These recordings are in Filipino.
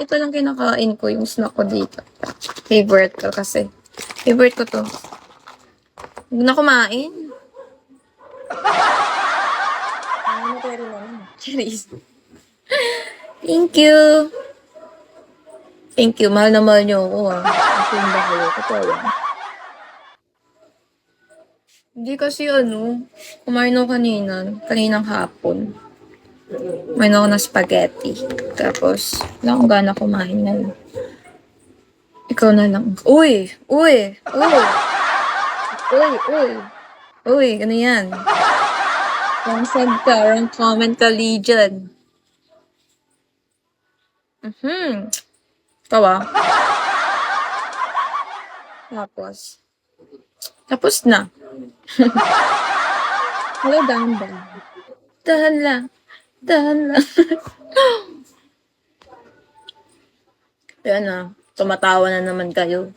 Ito lang kinakain ko, yung snack ko dito. Favorite ko kasi. Favorite ko to. Huwag na kumain. Ano pwede naman? Charis. Thank you. Thank you. Mahal na mahal niyo ako, ah. Ang ba kayo? Totoo yan. Hindi kasi kumain ako kaninang hapon. Kumain ako ng spaghetti. Tapos, wala akong gana kumain ngayon. Ikaw na lang. Uy! Uy! Uy! Uy! Uy! Uy! Ano yan? Wrong send ka. Wrong comment ka, Legion. Ikaw ah. Tapos na. Hello, dahan ba? Dahan lang. Dahan lang. Ayan na. Tumatawa na naman kayo.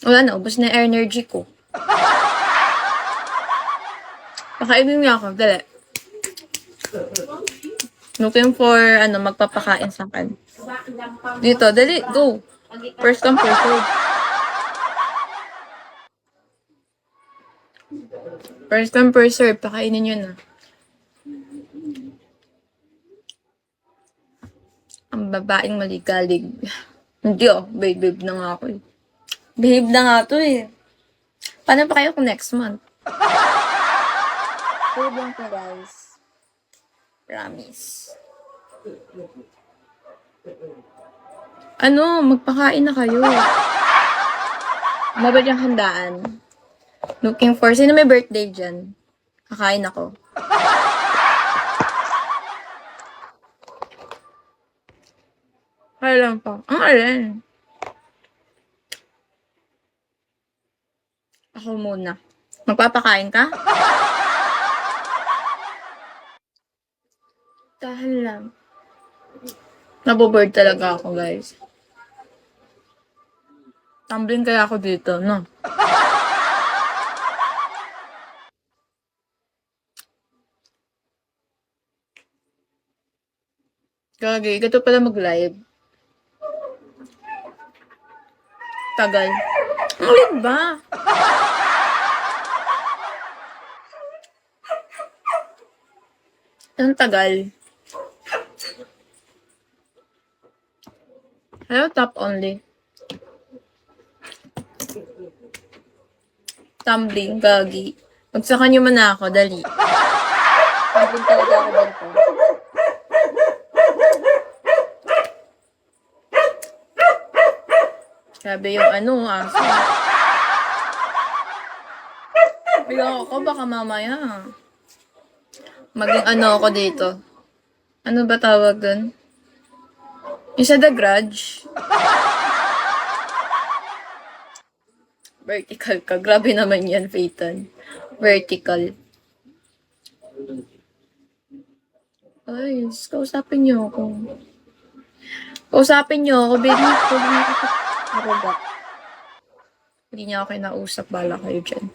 Wala na. Ubus na yung energy ko. Pakainin niya ako. Dali. Looking for, magpapakain sa akin. Dito. Dali. Go. First come, first serve. First come, first serve. Pakainin nyo na. Ang babaeng maligalig. Hindi babe na nga ako eh. Behave na nga to eh. Paano pa kayo kung next month? Behave lang po guys. Promise. Magpakain na kayo. Ano ba yung handaan? Looking for, sino may birthday dyan? Kakain ako. Kaya lang pa. Ang alin? Ako muna. Magpapakain ka? Tahan lang. Naboboard talaga ako, guys. Tumbling kaya ako dito, no? Gagi, gato pala mag-live. Tagal. Ang ulit ba? Ang tagal. Hello, tap only. Tumbling, gagi. Magsakan nyo man ako, dali. Tumbling talaga ako dito. Sabi yung aso. Ayoko, baka mamaya. Maging ako dito. Ano ba tawag dun? Yung sa The Grudge. Vertical ka. Grabe naman yan, Peyton. Vertical. Ay, kausapin niyo ako. Kausapin niyo ako, baby. Hindi niya ako kinausap. Bala kayo dyan.